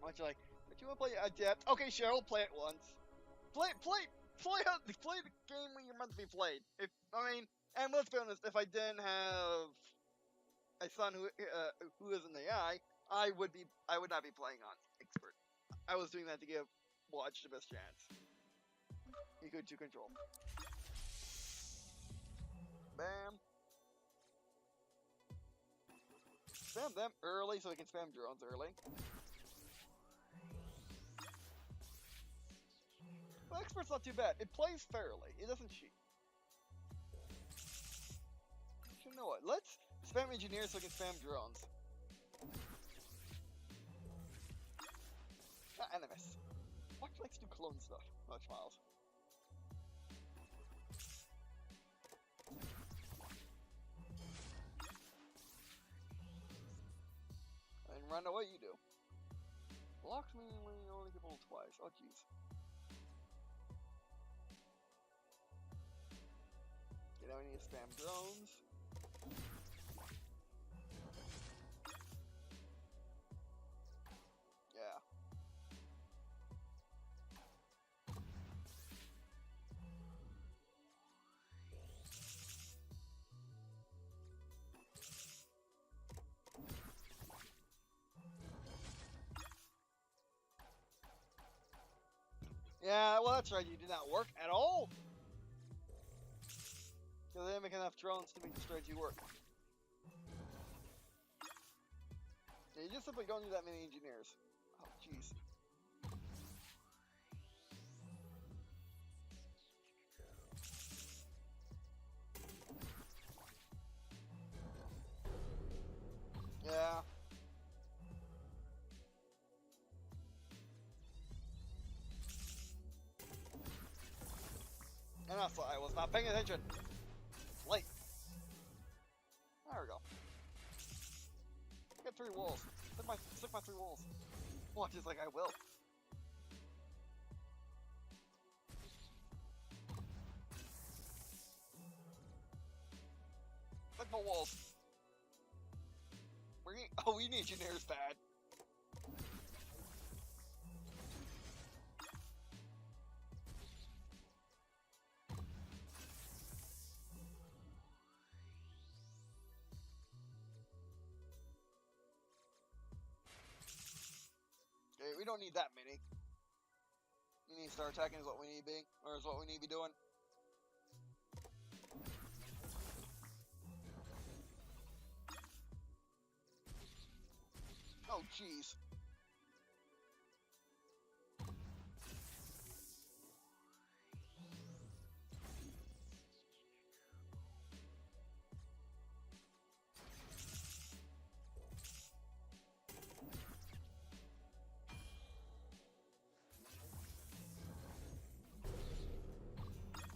Much like, but you want to play Adept? Okay, sure, I'll play it once. Play the game when you're meant to be played. And let's be honest, if I didn't have a son who is an AI, I would not be playing on Expert. I was doing that to give Watch the best chance. Equal to control. Bam. Spam them early so we can spam drones early. Well, Expert's not too bad. It plays fairly. It doesn't cheat. You know what? Let's spam engineers so we can spam drones. Enemies. Watch likes to do clone stuff. Much miles. And run away you do. Blocks me when you only get rolled twice. Oh jeez. Okay, now we need to spam drones. Yeah. Yeah, well that's right, you did not work at all! Because they didn't make enough drones to make the strategy work. Yeah, you just simply don't need that many engineers. Oh, jeez. Yeah. And also, I was not paying attention. Late. There we go. Get 3 walls. Stick my 3 walls. Watch is like I will. Stick my walls. We need engineers bad. Okay, we don't need that many. We need to start attacking is what we need to be, or is what we need to be doing. Oh, jeez.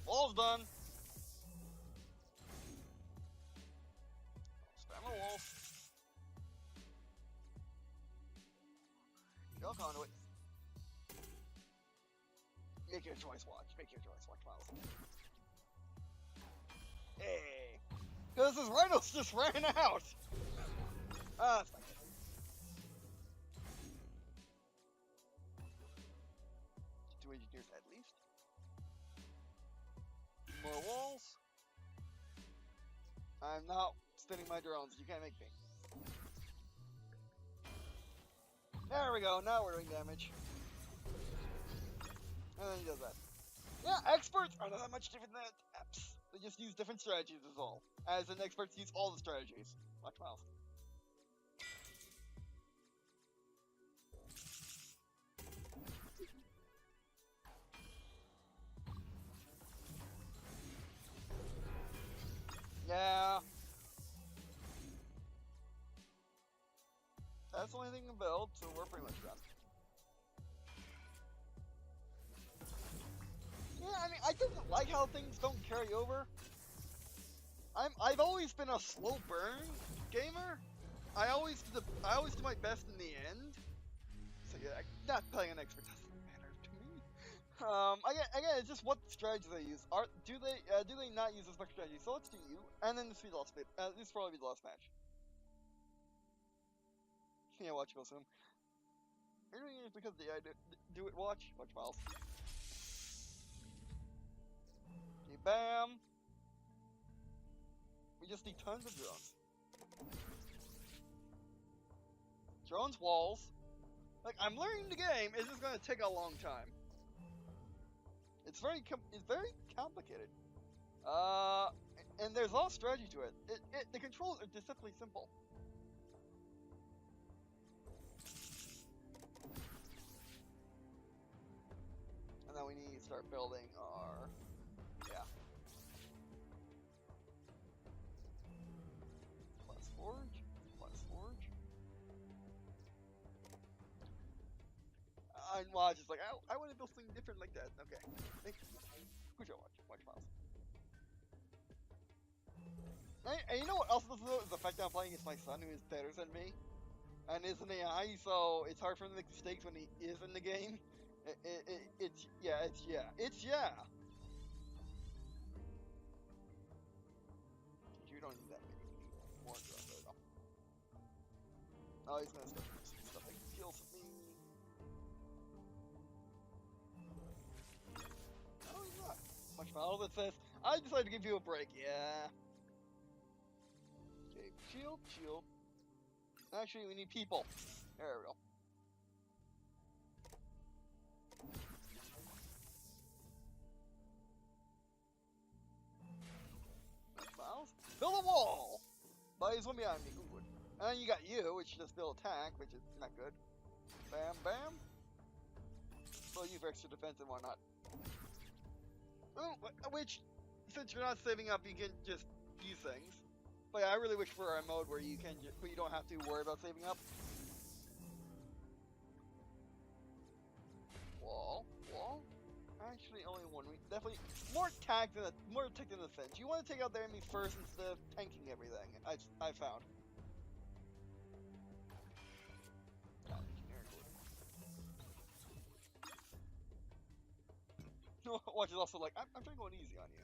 Wall's done. Spam the walls. Go conduit. Make your choice, Watch. Make your choice, Watch Miles. Hey! Because his rhinos just ran out! That's fine. 2 engineers at least. More walls. I'm not spinning my drones. You can't make me. There we go. Now we're doing damage. And then he does that. Yeah, experts are not that much different than apps. They just use different strategies is all. As in, experts use all the strategies. Watch Miles. Yeah. That's the only thing to build, so we're pretty much done. Yeah, I mean, I don't like how things don't carry over. I've always been a slow burn gamer. I always do my best in the end. So yeah, not playing an expert doesn't matter to me. Again, it's just what strategy they use. Do they not use as much strategy? So let's do you, and then this will be the last bit. This will probably be the last match. Yeah, watch go soon. Are you doing it because the I do it watch files? Okay, bam. We just need tons of drones. Drones, walls. Like, I'm learning the game. It's just gonna take a long time. It's very complicated. And there's a lot of strategy to it. The controls are deceptively simple. And then we need to start building our, yeah. Plus forge. And Watch is like, I want to build something different like that. Okay. Good job, Watch files. And you know what else is the fact that I'm playing against my son, who is better than me, and is an AI, so it's hard for him to make mistakes when he is in the game. It's yeah. You don't need that many. You need more drones. There we go. Oh, he's gonna start stuff like kills me. No, he's not. Watch file that says, I decided to give you a break. Yeah. Okay, shield. Actually, we need people. There we go. Files. Build a wall! But he's one behind me. Good. And then you got you, which just build attack, which is not good. Bam, bam. So you for extra defense and whatnot. Which, since you're not saving up, you can just use things. But yeah, I really wish for a mode where you can, where you don't have to worry about saving up. Wall. Actually, only one. Definitely more tech than defense. You want to take out their enemy first instead of tanking everything. I found. Watch is also like, I'm trying to go easy on you.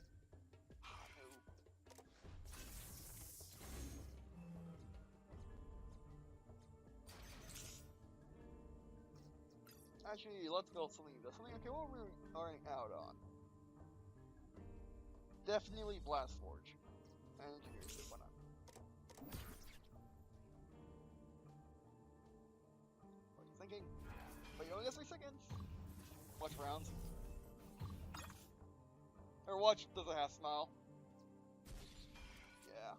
Actually, let's build something. Okay, what are we running out on? Definitely Blast Forge. And Engineers, why not? What are you thinking? But you only got 3 seconds. Watch rounds. Or watch does a half smile. Yeah.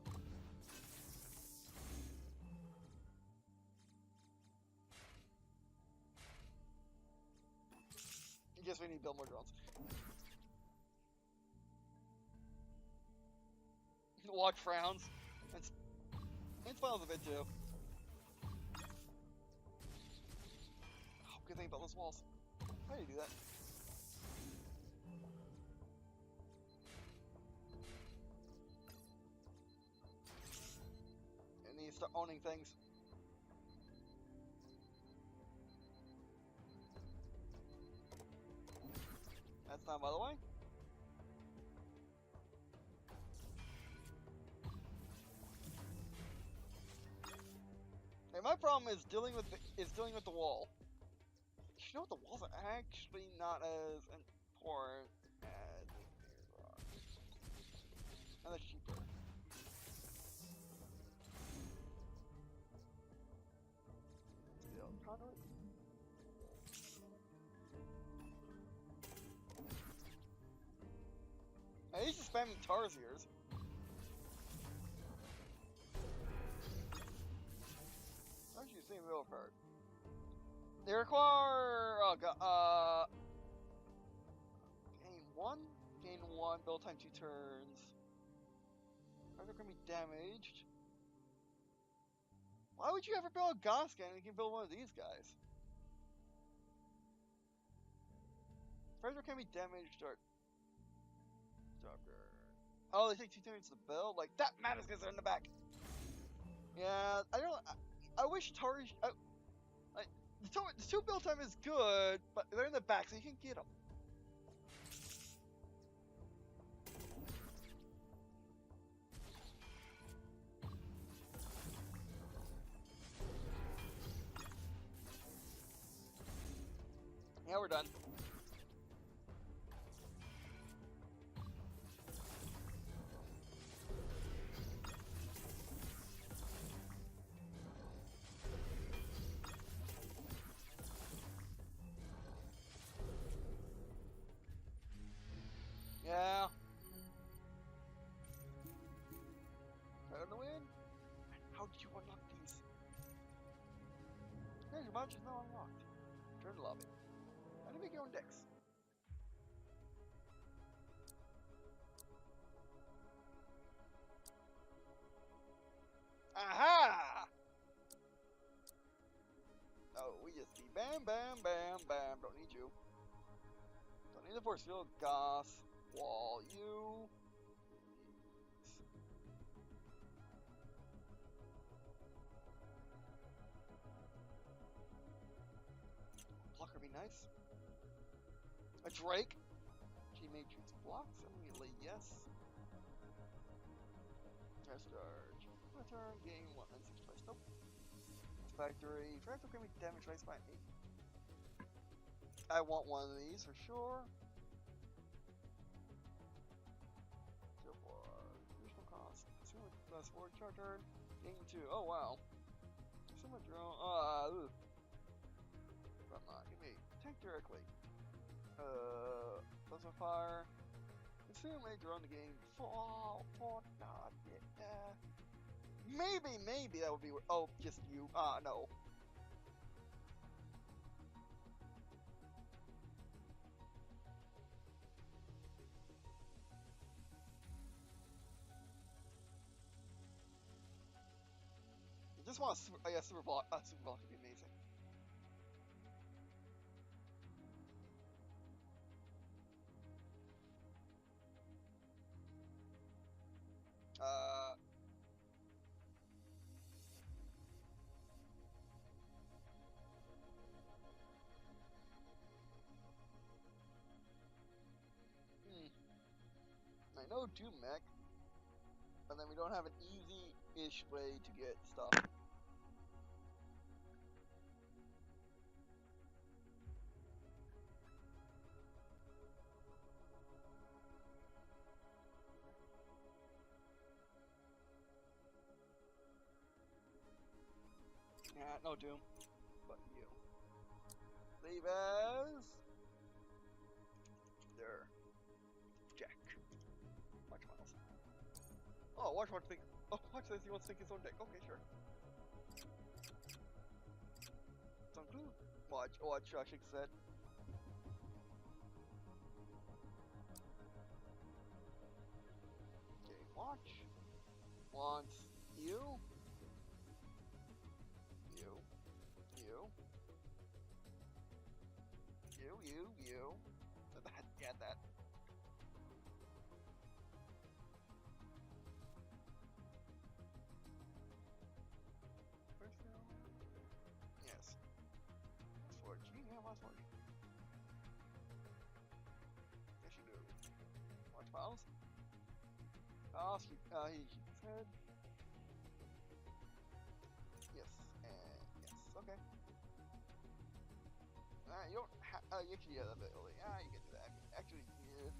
I guess we need to build more drones. Watch frowns. And smiles a bit too. Oh, good thing about those walls. How do you do that? And you start owning things. That's not, by the way. Hey, my problem is dealing with the wall. You know what, the walls are actually not as important as they are. And they're cheaper. Still, conduit. Hey, he's just spamming Tarsiers. Aren't you seeing real hard? They require gain one, build time 2 turns. Are they gonna be damaged? Why would you ever build a Gas Gun when you can build one of these guys? Fraser can be damaged or oh, they take 2 turns to build? Like, that matters because they're in the back. Yeah, I wish Atari. The 2 build time is good, but they're in the back, so you can get them. Yeah, we're done. Yeah. Try to win. How did you unlock these? Yeah, your match is now unlocked. Turn to lobby. How do you make your own decks? Aha! Oh, we just see bam, bam, bam, bam. Don't need you. Don't need the force field. Goss. Wall you. Blocker be nice. A Drake. G Matrix blocks immediately. Yes. Test charge. Return. Game 1 and 6 twice. Nope. Factory. Fractal can be damaged twice by 8. I want one of these for sure. So for additional cost. Consumer plus 4 charter. Game 2. Oh wow. Consumer drone. Come on, give me tank directly. Plus a fire. Consume a drone the game. For not yeah. Maybe that would be. Oh, just you. No. I just want a super block. Super block would be amazing. I know Doom Mech, but then we don't have an easy-ish way to get stuff. Yeah, no Doom, but you. Leave as there. Jack. Watch Miles. Oh, watch think. Oh, watch says he wants to think his own deck. Okay, sure. It's unclude. Watch Joshik said. Okay, watch. Wants you. You. So that, yeah, that. Yes. Forge. Yeah, last Forge. Yes, you do. Watch files. He shakes his head. Yes, and yes. Okay. You don't have. You actually have that ability. You can do that. Actually, yeah.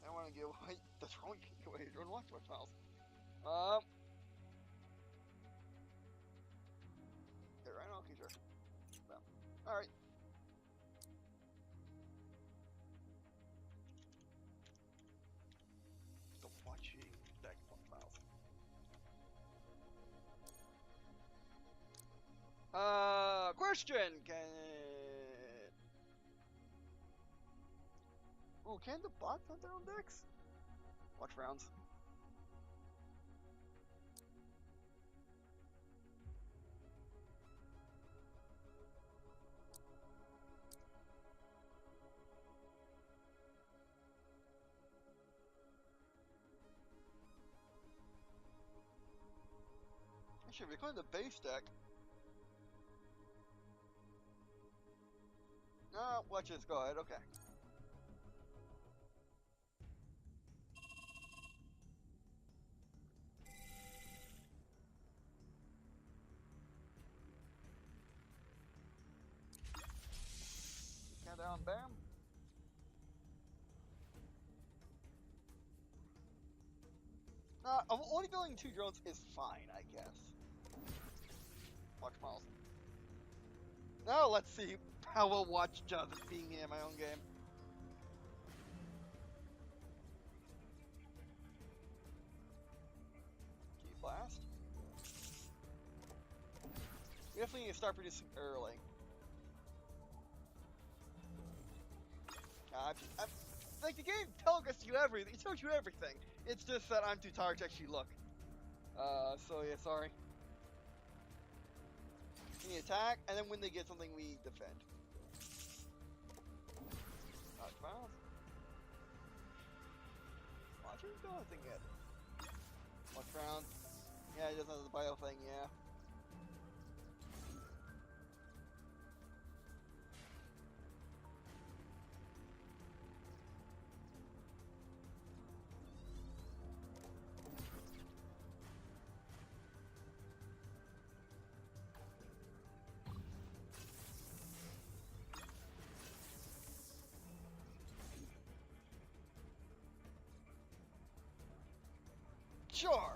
I want to give away the throne. You can give away your drone watch files. There, right? Okay, sure. Well, all right. Stop watching deck files. Question: can the bots have their own decks? Watch rounds. Actually, if you're going to the base deck. Watch this. Go ahead. Okay. down, bam. Only building 2 drones is fine, I guess. Watch miles. Now let's see how well Watch does at being in my own game. Key blast. We definitely need to start producing early. Like the game tells you everything. It tells you everything. It's just that I'm too tired to actually look. So yeah, sorry. We attack, and then when they get something, we defend. Dodge miles. Watch him do anything yet. Watch round. Yeah, he doesn't have the bio thing, yeah. Sure,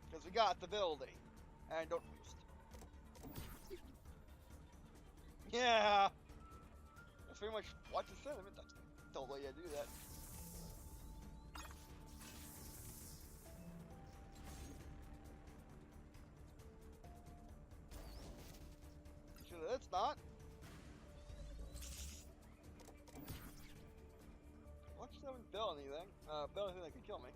because we got the building, and don't waste. Yeah, that's pretty much what the sentiment. That's totally yeah, do that. Sure, that's not. Watch doesn't build anything. Build anything that can kill me.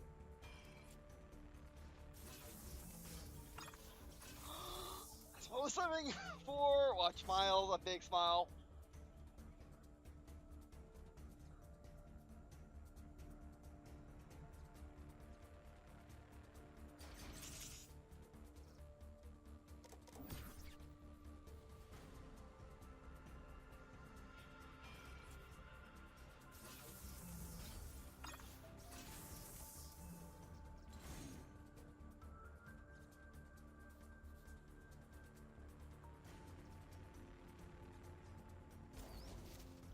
What was something for? Watch smile, a big smile.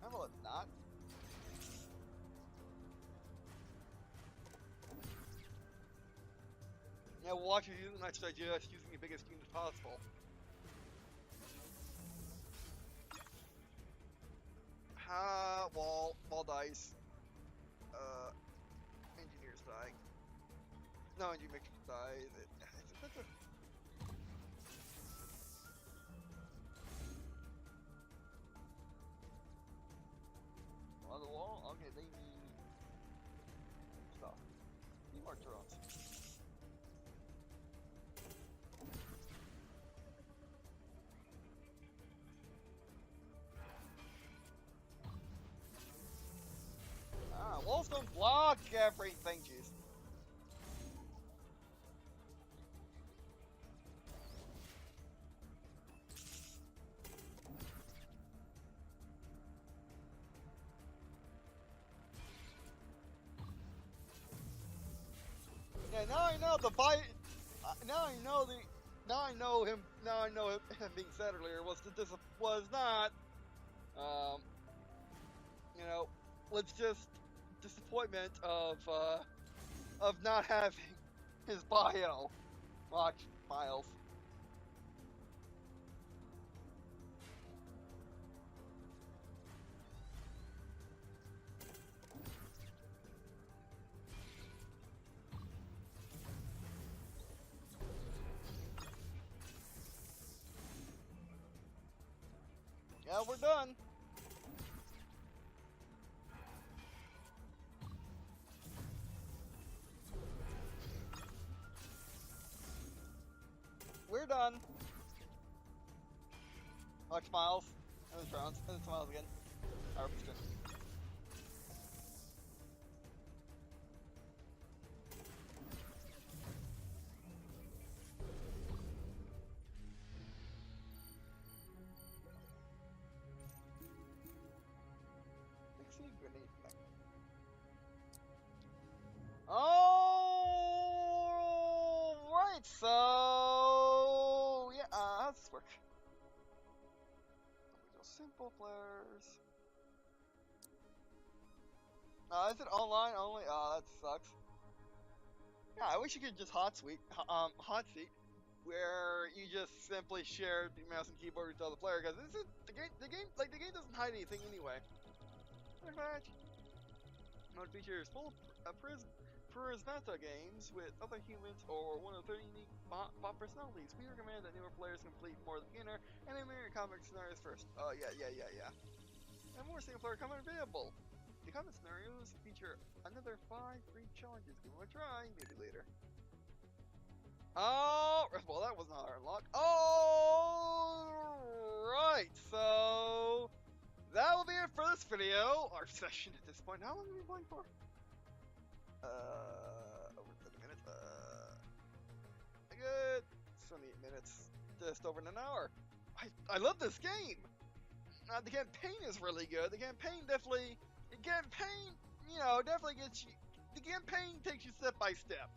Well, it's not. Yeah, watch you using that idea, using the biggest unit possible. Wall dice. Engineers die. No, engineers dies. That's a on the wall? Okay, they need stuff. Need more drones. Walls don't block everything, jeez. Yeah, now I know the bite. Now I know the. Now I know him. Now I know him being said earlier was not. You know, was just disappointment of not having his bio. Watch Miles. Yeah, we're done. We're done. Watch Miles. And then Browns. And then Miles again. Our position. Oh, right. So yeah, how's this work? Just simple players. Is it online only? That sucks. Yeah, I wish you could just hot seat, where you just simply share the mouse and keyboard with the other player. Because this is the game doesn't hide anything anyway. Match mode features full Prismata games with other humans or one of 30 unique bot personalities. We recommend that newer players complete more the beginner and animated comic scenarios first. Oh yeah. And more single player content available. The common scenarios feature another 5 free challenges. Give them a try, maybe later. Oh, well, that was not unlocked. Alright, so that will be it for this video. Our session at this point. How long have we been playing for? Over 30 minutes. Good. 28 minutes. Just over an hour. I love this game. The campaign is really good. The campaign definitely gets you. The campaign takes you step by step.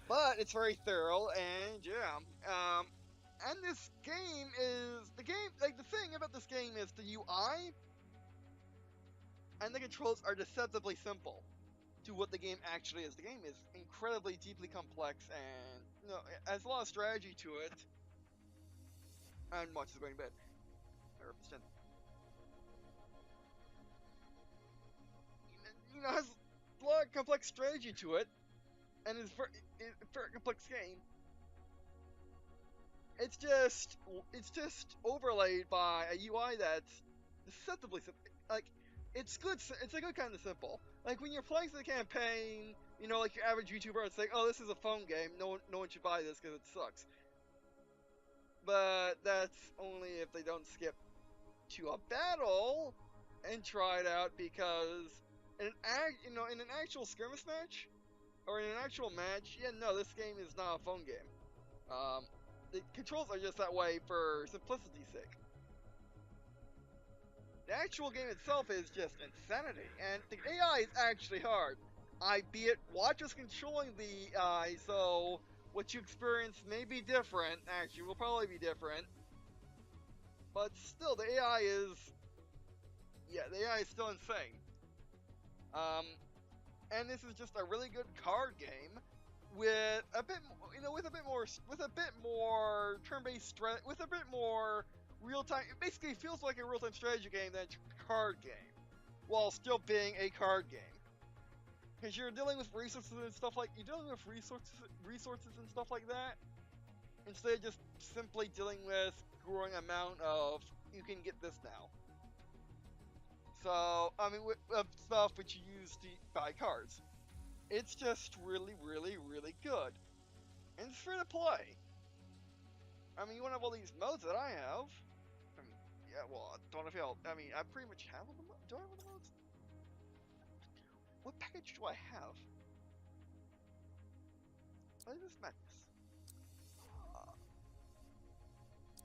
But it's very thorough, and yeah. And this game is the thing about this game is the UI and the controls are deceptively simple to what the game actually is. The game is incredibly deeply complex, and has a lot of strategy to it. And Watch is going to bed. Has a lot of complex strategy to it, and it's a very complex game. It's just overlaid by a UI that's deceptively simple. Like, it's good. It's a good kind of simple. Like when you're playing the campaign, like your average YouTuber would say, "Oh, this is a phone game. No one should buy this because it sucks." But that's only if they don't skip to a battle and try it out, because in an actual skirmish match or in an actual match, this game is not a phone game. The controls are just that way for simplicity's sake. The actual game itself is just insanity, and the AI is actually hard. Albeit, Watch is controlling the AI, so what you experience may be different. Actually, will probably be different. But still, the AI is still insane. And this is just a really good card game with a bit more turn-based with a bit more real-time. It basically feels like a real-time strategy game than a card game, while still being a card game. Because you're dealing with resources and stuff like that, instead of just simply dealing with growing amount of you can get this now. So with stuff which you use to buy cards. It's just really, really, really good. And it's free to play. You want to have all these modes that I have. I don't know if I pretty much have all the modes. Do I have all the modes? What package do I have? What is this madness?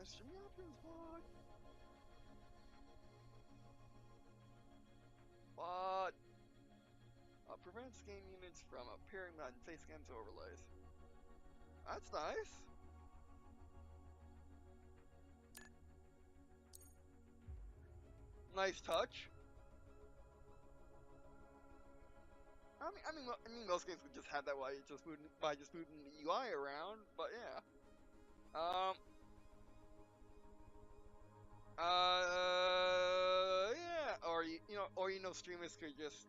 Streaming options mod. What? Prevents game units from appearing on face cams overlays. That's nice. Nice touch. Most games would just have that by just moving the UI around, but yeah. Yeah, or streamers could just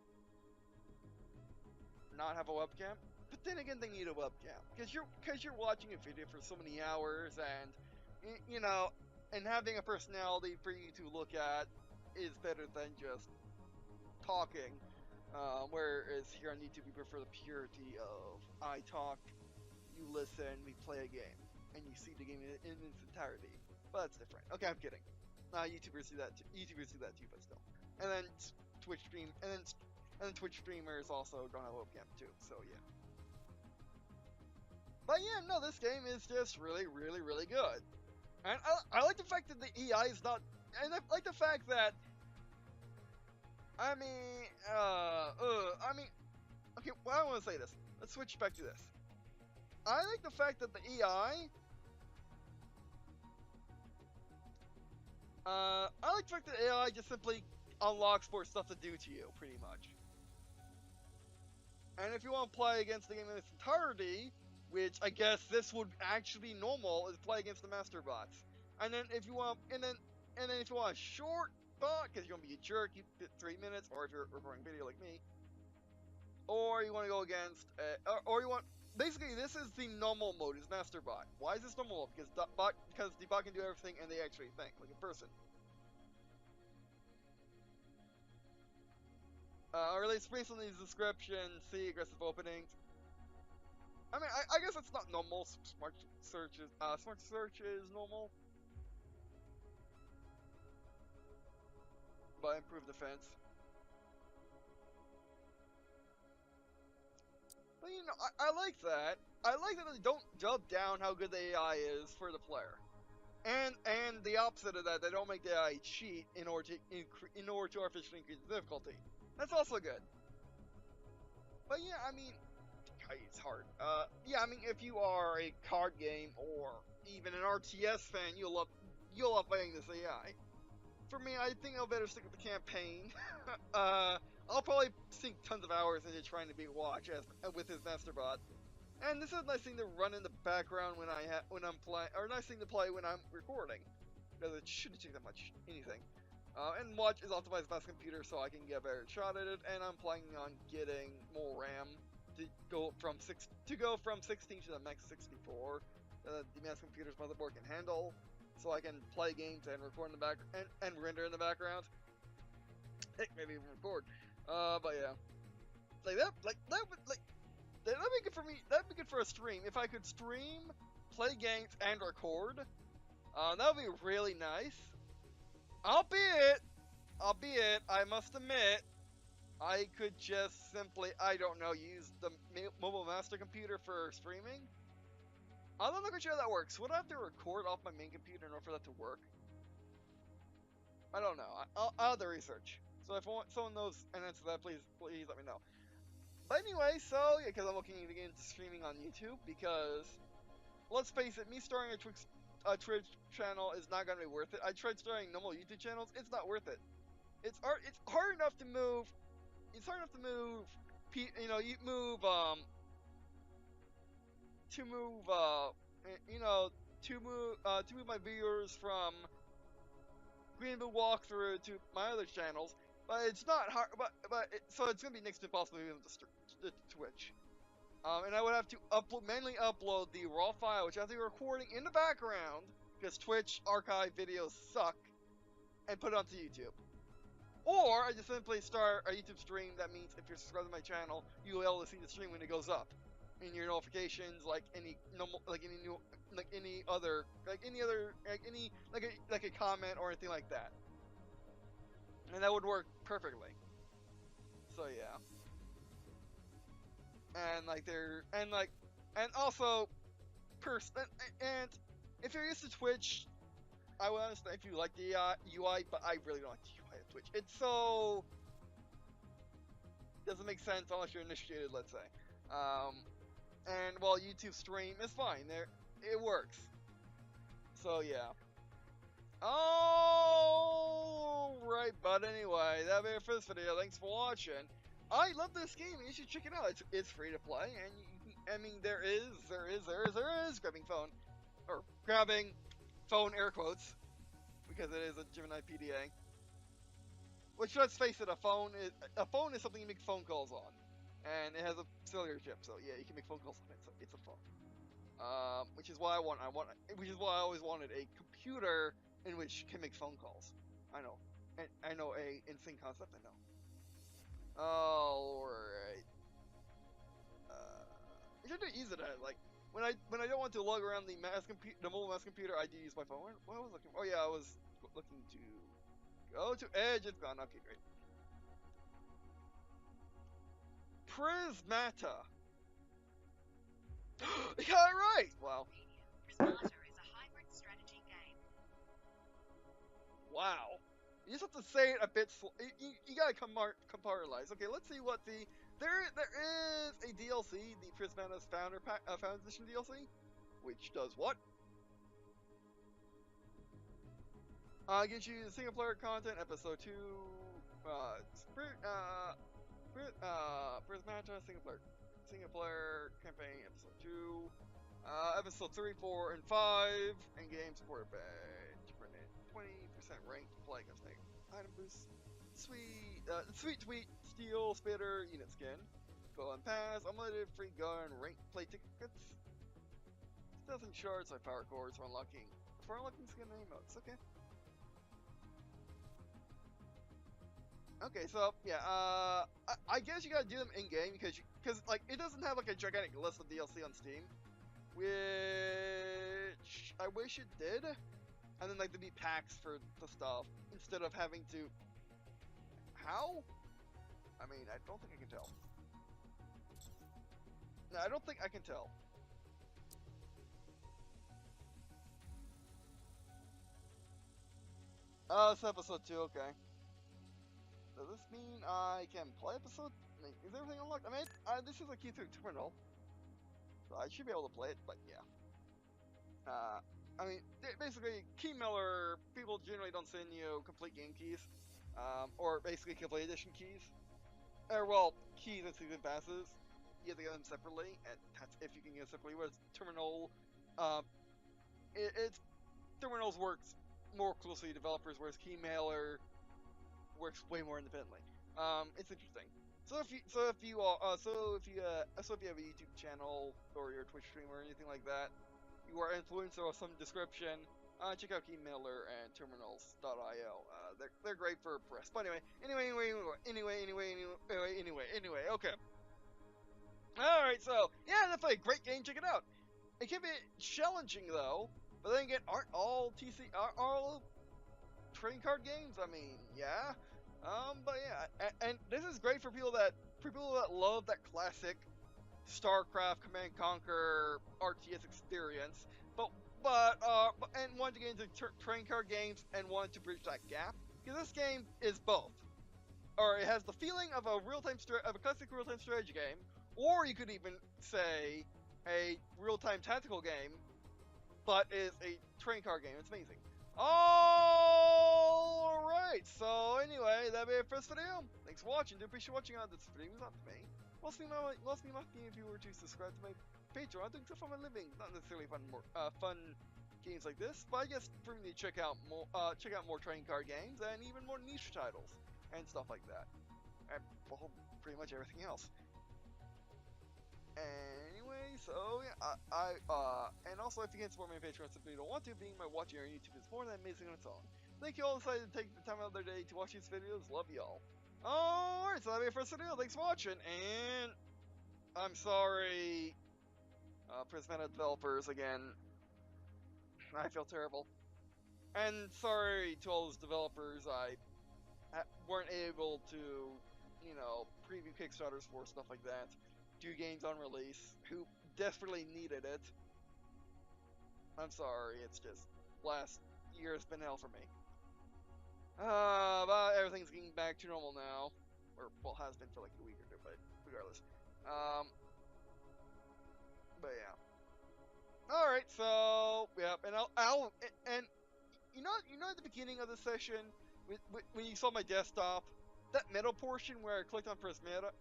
not have a webcam. But then again, they need a webcam because you're watching a video for so many hours, and and having a personality for you to look at is better than just talking. Whereas here on YouTube, we prefer the purity of I talk, you listen, we play a game, and you see the game in its entirety. But that's different. Okay, I'm kidding. YouTubers do that too. But still. And then Twitch Twitch streamers also don't have a webcam too. So yeah. But yeah, no, this game is just really, really, really good. And I like the fact that the EI is not, and I like the fact that, okay, well, I want to say this. Let's switch back to this. I like the fact that the EI, I like the fact that AI just simply unlocks more stuff to do to you, pretty much. And if you want to play against the game in its entirety, which I guess this would actually be normal, is play against the master bots. And then if you want, and then if you want a short bot, because you're gonna be a jerk, you get 3 minutes, or if you're recording video like me, or you want to go against, or you want. Basically, this is the normal mode, is master bot. Why is this normal mode? Because the bot can do everything and they actually think like a person. Release based on these descriptions, see aggressive openings. I mean, I guess it's not normal. Smart search is normal. But improved defense. But you know, I like that. I like that they don't jump down how good the AI is for the player. And the opposite of that, they don't make the AI cheat in order to artificially increase the difficulty. That's also good. But yeah, I mean, it's hard. Yeah, I mean, if you are a card game or even an RTS fan, you'll love playing this AI. For me, I think I'll better stick with the campaign. I'll probably sink tons of hours into trying to beat Watch with his master bot. And this is a nice thing to run in the background when I'm playing, or a nice thing to play when I'm recording, because it shouldn't take that much anything. And Watch is optimized by computer, so I can get a better shot at it. And I'm planning on getting more RAM to go from 16 to the max 64. The mass computer's motherboard can handle, so I can play games and record in the back and render in the background. Heck, maybe even record. But yeah, that'd be good for me. That'd be good for a stream. If I could stream, play games, and record, that would be really nice. Albeit, I must admit, I could just simply, I don't know, use the mobile master computer for streaming. I'm not quite sure how that works. Would I have to record off my main computer in order for that to work? I don't know. I'll have to research. So if someone knows an answer to that, please let me know. But anyway, so yeah, because I'm looking to get into streaming on YouTube, because let's face it, me starting a Twitch channel is not gonna be worth it. I tried starting normal YouTube channels; it's not worth it. It's hard enough to move. It's hard enough to move. To move my viewers from Green&Blue walkthrough to my other channels, but it's not hard. So it's gonna be next to impossible to move to Twitch. And I would have to manually upload the raw file, which I have to be recording in the background, because Twitch archive videos suck, and put it onto YouTube. Or I just simply start a YouTube stream. That means if you're subscribed to my channel, you'll be able to see the stream when it goes up in your notifications, like a comment or anything like that. And that would work perfectly. So yeah. And also, and if you're used to Twitch, I would understand if you like the UI, but I really don't like the UI of Twitch. It's so doesn't make sense unless you're initiated, let's say. And while YouTube stream is fine, it works. So yeah. Alright, but anyway, that'll be it for this video. Thanks for watching. I love this game. You should check it out. It's free to play, and there is grabbing phone air quotes, because it is a Gemini PDA. Which, let's face it, a phone is something you make phone calls on, and it has a cellular chip. So yeah, you can make phone calls on it. So it's a phone. Which is why which is why I always wanted a computer in which can make phone calls. I know a insane concept. I know. Alright. It's just easy to like when I don't want to lug around the mobile mass computer, I do use my phone. What was I looking? Oh yeah, I was looking to go to Edge. It's gone. Okay, great. Prismata. Yeah, right. Wow. Prismata is a hybrid strategy game. Wow. You just have to say it a bit slow. You gotta compartmentalize. Okay, let's see what there is a DLC, the Prismata's Founder Edition DLC, which does what? Gives you the single player content, episode 2, Prismata single player campaign episode 2, episode 3, 4, and 5, and game supported by 20% ranked play against item boost, sweet tweet, steel spitter, unit skin, go and pass, unlimited free gun, ranked play tickets, 1,000 shards like power cores for unlocking skin emotes. Okay. Okay, so yeah, I guess you gotta do them in game because like it doesn't have like a gigantic list of DLC on Steam, which I wish it did, and then like there'd be packs for the stuff instead of having to. How? I mean, I don't think I can tell. No, I don't think I can tell. Oh, it's episode 2. Okay. Does this mean I can play episode? I mean, is everything unlocked? I mean, this is a key through terminal, so I should be able to play it. But yeah, I mean, basically, key mailer people generally don't send you complete game keys, or basically complete edition keys, or well, keys and season passes. You have to get them separately, and that's if you can get them separately. Whereas terminal, it's terminals works more closely with developers, whereas key mailer works way more independently. It's interesting. So if you have a YouTube channel or your Twitch stream or anything like that, you are influencer of some description, check out Keymailer and Terminals.io. They're great for press. But anyway, okay. All right, so yeah, definitely a great game. Check it out. It can be challenging though, but then again, aren't all trading card games? I mean, yeah. But yeah, and this is great for people that love that classic StarCraft Command and Conquer RTS experience, and want to get into trading card games and want to bridge that gap, because this game is both, or it has the feeling of a classic real-time strategy game, or you could even say a real-time tactical game, but is a trading card game. It's amazing. Alright, so anyway, that'll be it for this video. Thanks for watching. Do appreciate watching on this video. It's not to me. Must be lucky if you were to subscribe to my Patreon. Doing stuff for my living. Not necessarily fun games like this, but I guess for me to check out more trading card games and even more niche titles and stuff like that. And well, pretty much everything else. Anyway, so yeah, and also if you can support me on Patreon simply don't want to, being my watching on YouTube is more than amazing on its own. Thank you all decided to take the time out of their day to watch these videos. Love y'all. Alright, so that'll be it for this video. Thanks for watching, and I'm sorry, Prismata developers again. I feel terrible. And sorry to all those developers I weren't able to, preview Kickstarters for, stuff like that. Do games on release, who desperately needed it. I'm sorry, it's just, last year has been hell for me. But everything's getting back to normal now. Or, well, has been for like a week or two, but regardless. But yeah. Alright, so, yep, and and you know at the beginning of the session, when you saw my desktop, that middle portion where I clicked on Prismata,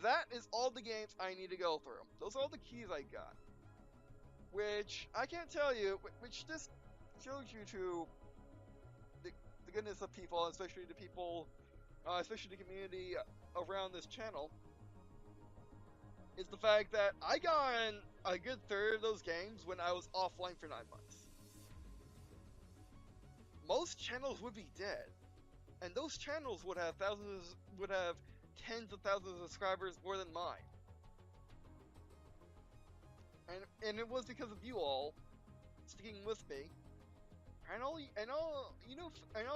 that is all the games I need to go through. Those are all the keys I got. Which, I can't tell you, which just shows you to the goodness of people, especially the people, especially the community around this channel, is the fact that I got a good third of those games when I was offline for 9 months. Most channels would be dead, and those channels would have tens of thousands of subscribers more than mine. And it was because of you all sticking with me, and all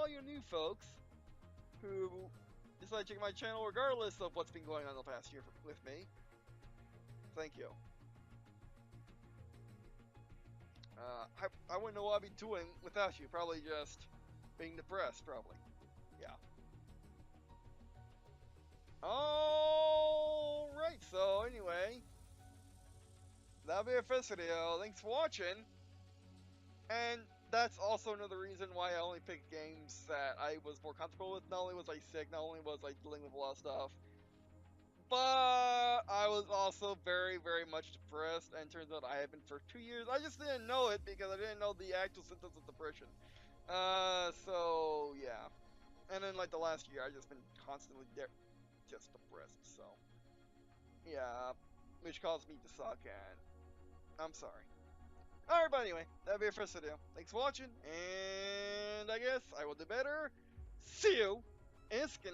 your new folks who decided to check my channel regardless of what's been going on the past year with me. Thank you. I wouldn't know what I'd be doing without you. Probably just being depressed, probably. Yeah. Alright, so anyway, that'll be it for this video. Thanks for watching. And that's also another reason why I only picked games that I was more comfortable with. Not only was I sick, not only was I dealing with a lot of stuff, but I was also very, very much depressed, and turns out I have been for 2 years. I just didn't know it because I didn't know the actual symptoms of depression. So yeah. And then like the last year, I've just been constantly just depressed. So yeah, which caused me to suck, and I'm sorry. Alright, but anyway, that'll be it for this video. Thanks for watching, and I guess I will do better. See you in skin.